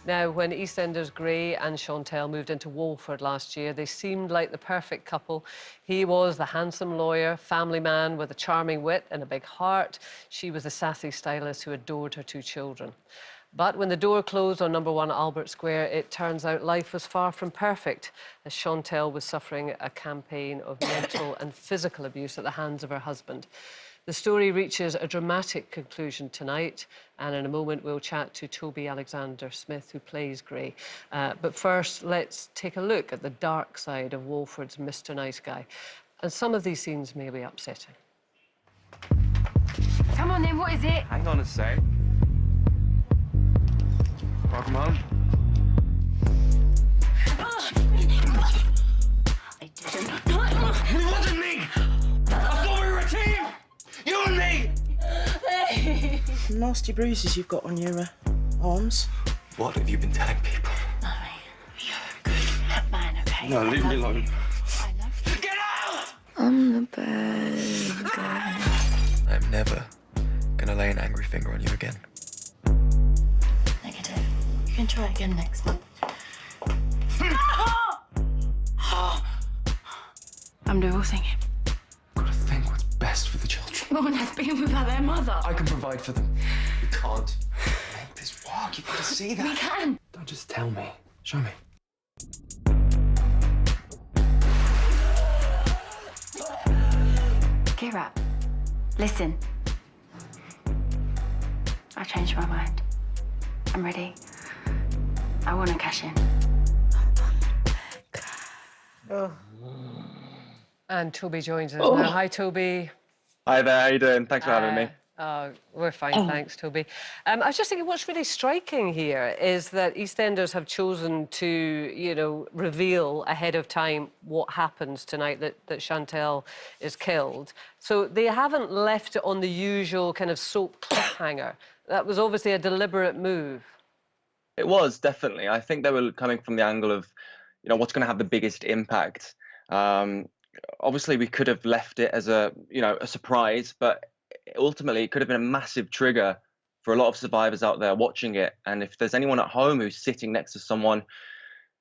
Now, when EastEnders Gray and Chantel moved into Walford last year, they seemed like the perfect couple. He was the handsome lawyer, family man with a charming wit and a big heart. She was the sassy stylist who adored her two children. But when the door closed on #1 Albert Square, it turns out life was far from perfect, as Chantel was suffering a campaign of mental and physical abuse at the hands of her husband. The story reaches a dramatic conclusion tonight, and in a moment we'll chat to Toby Alexander-Smith, who plays Gray. But first, let's take a look at the dark side of Walford's Mr. Nice Guy. And some of these scenes may be upsetting. Come on then, what is it? Hang on a sec. Welcome home. I didn't. It wasn't me! I thought we were a team! You and me! Nasty bruises you've got on your arms. What have you been telling people? Mommy, you're a good man, okay? No, leave me alone. I love you. Get out! I'm the bad guy. I'm never gonna lay an angry finger on you again. Negative. You can try again next month. I'm divorcing him. Gotta think what's best for the children. No one has been without their mother. I can provide for them. We can't make this work. You've got to see that. We can. Don't just tell me. Show me. Kira, listen. I changed my mind. I'm ready. I want to cash in. And Toby joins us now. Hi, Toby. Hi there, how you doing? Thanks for having me. We're fine, thanks, Toby. I was just thinking, what's really striking here is that EastEnders have chosen to, reveal ahead of time what happens tonight, that Chantel is killed. So they haven't left it on the usual kind of soap cliffhanger. That was obviously a deliberate move. It was, definitely. I think they were coming from the angle of, what's going to have the biggest impact. Obviously, we could have left it as a surprise, but ultimately it could have been a massive trigger for a lot of survivors out there watching it. And if there's anyone at home who's sitting next to someone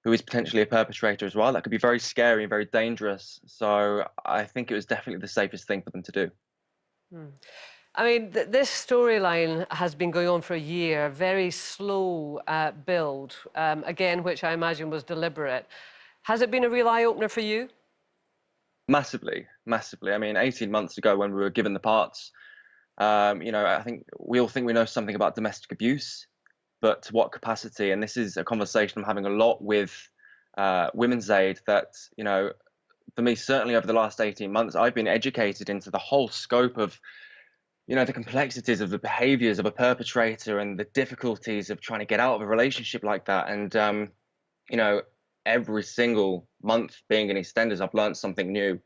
who is potentially a perpetrator as well, that could be very scary and very dangerous. So I think it was definitely the safest thing for them to do. I mean, this storyline has been going on for a year, very slow build, again, which I imagine was deliberate. Has it been a real eye-opener for you? Massively, massively. I mean, 18 months ago when we were given the parts, I think we all think we know something about domestic abuse, but to what capacity? And this is a conversation I'm having a lot with Women's Aid that, for me, certainly over the last 18 months, I've been educated into the whole scope of, the complexities of the behaviors of a perpetrator and the difficulties of trying to get out of a relationship like that. And, every single month being in EastEnders, I've learned something new.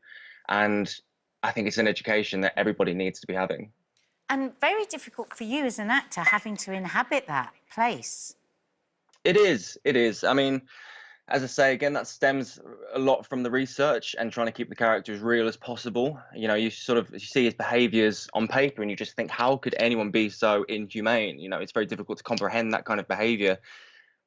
And I think it's an education that everybody needs to be having. And very difficult for you as an actor having to inhabit that place. It is. I mean, as I say, again, that stems a lot from the research and trying to keep the character as real as possible. You see his behaviors on paper and you just think, how could anyone be so inhumane? It's very difficult to comprehend that kind of behavior.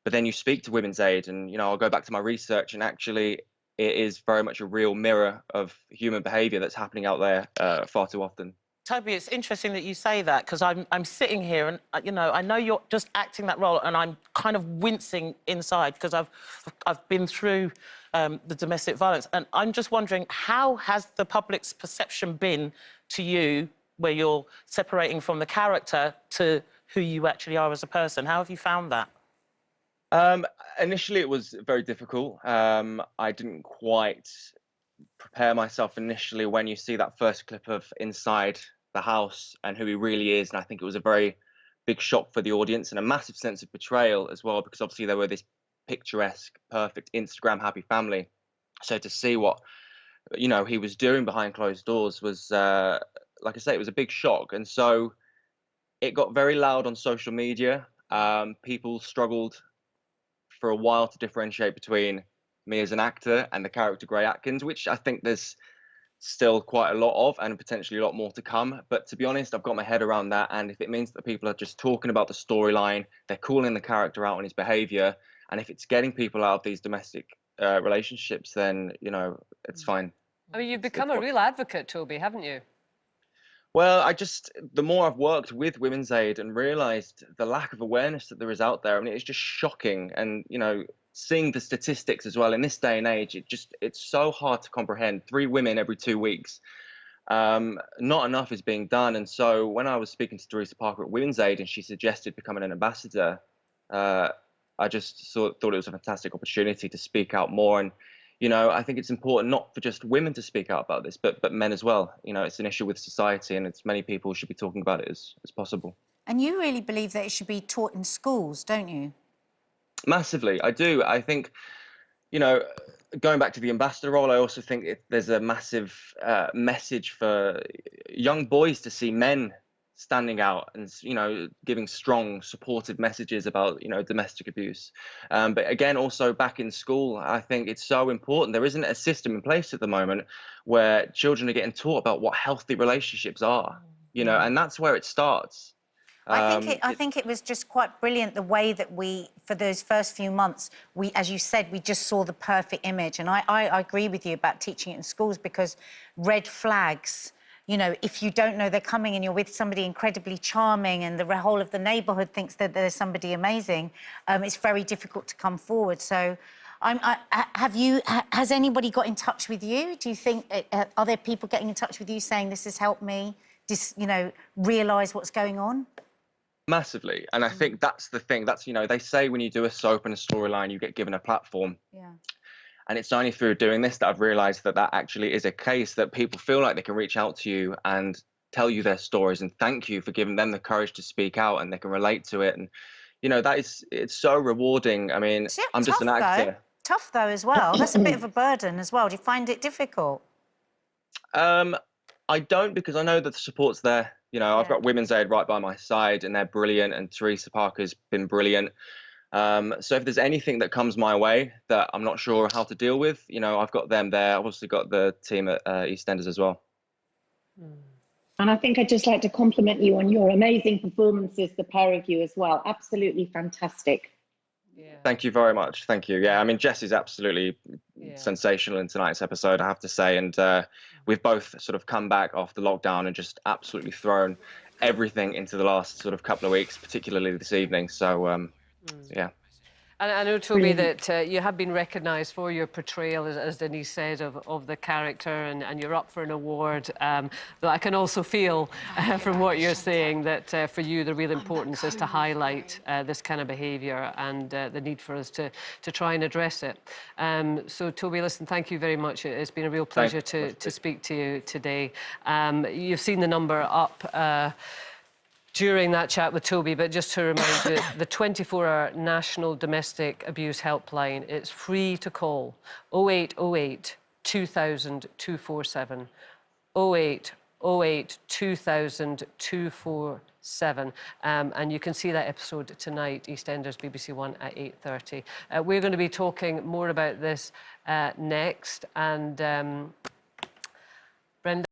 But then you speak to Women's Aid and, I'll go back to my research and actually it is very much a real mirror of human behavior that's happening out there far too often. Toby, it's interesting that you say that because I'm sitting here and, I know you're just acting that role and I'm kind of wincing inside because I've been through the domestic violence and I'm just wondering, how has the public's perception been to you where you're separating from the character to who you actually are as a person? How have you found that? Initially, it was very difficult. I didn't quite prepare myself initially when you see that first clip of inside the house and who he really is. And I think it was a very big shock for the audience and a massive sense of betrayal as well, because obviously they were this picturesque, perfect Instagram happy family. So to see what, he was doing behind closed doors was, like I say, it was a big shock. And so it got very loud on social media. People struggled for a while to differentiate between me as an actor and the character Gray Atkins, which I think there's still quite a lot of, and potentially a lot more to come. But to be honest, I've got my head around that. And if it means that people are just talking about the storyline, they're calling the character out on his behavior, and if it's getting people out of these domestic relationships, then, you know, it's fine. I mean, you've become a real advocate, Toby, haven't you? Well, the more I've worked with Women's Aid and realised the lack of awareness that there is out there, I mean, it's just shocking. And, you know, seeing the statistics as well in this day and age, it's so hard to comprehend. 3 women every 2 weeks. Not enough is being done. And so when I was speaking to Teresa Parker at Women's Aid and she suggested becoming an ambassador, I just thought it was a fantastic opportunity to speak out more. And, you know, I think it's important not for just women to speak out about this, but men as well. You know, it's an issue with society, and as many people should be talking about it as possible. And you really believe that it should be taught in schools, don't you? Massively, I do. I think, you know, going back to the ambassador role, I also think there's a massive message for young boys to see men standing out and, you know, giving strong, supportive messages about, you know, domestic abuse. But again, also back in school, I think it's so important. There isn't a system in place at the moment where children are getting taught about what healthy relationships are, you know, and that's where it starts. I think it was just quite brilliant the way that for those first few months, as you said, we just saw the perfect image. And I agree with you about teaching it in schools, because red flags, you know, if you don't know they're coming and you're with somebody incredibly charming and the whole of the neighbourhood thinks that there's somebody amazing, it's very difficult to come forward. So has anybody got in touch with you? Do you think, are there people getting in touch with you saying this has helped me, you know, realise what's going on? Massively. And I think that's the thing. That's, you know, they say when you do a soap and a storyline, you get given a platform. Yeah. And it's only through doing this that I've realised that actually is a case, that people feel like they can reach out to you and tell you their stories and thank you for giving them the courage to speak out, and they can relate to it. And, you know, it's so rewarding. I mean, I'm just an actor. Tough, though, as well. That's a bit of a burden as well. Do you find it difficult? I don't, because I know that the support's there. You know, I've got Women's Aid right by my side, and they're brilliant, and Teresa Parker's been brilliant. So if there's anything that comes my way that I'm not sure how to deal with, you know, I've got them there. I've also got the team at EastEnders as well. And I think I'd just like to compliment you on your amazing performances, the pair of you as well. Absolutely fantastic. Yeah. Thank you very much. Thank you. Yeah, I mean, Jess is absolutely sensational in tonight's episode, I have to say. And we've both sort of come back after lockdown and just absolutely thrown everything into the last sort of couple of weeks, particularly this evening. So, yeah. And I know, Toby, that you have been recognised for your portrayal, as Denise said, of the character, and you're up for an award. Though I can also feel from what you're saying that for you the real importance is to highlight this kind of behaviour and the need for us to try and address it. So, Toby, listen, thank you very much. It's been a real pleasure to speak to you today. You've seen the number up during that chat with Toby, but just to remind you, the 24-hour National Domestic Abuse Helpline, it's free to call. 0808 2000 247. 0808 2000 247. And you can see that episode tonight, EastEnders, BBC One at 8:30. We're going to be talking more about this next. And Brenda.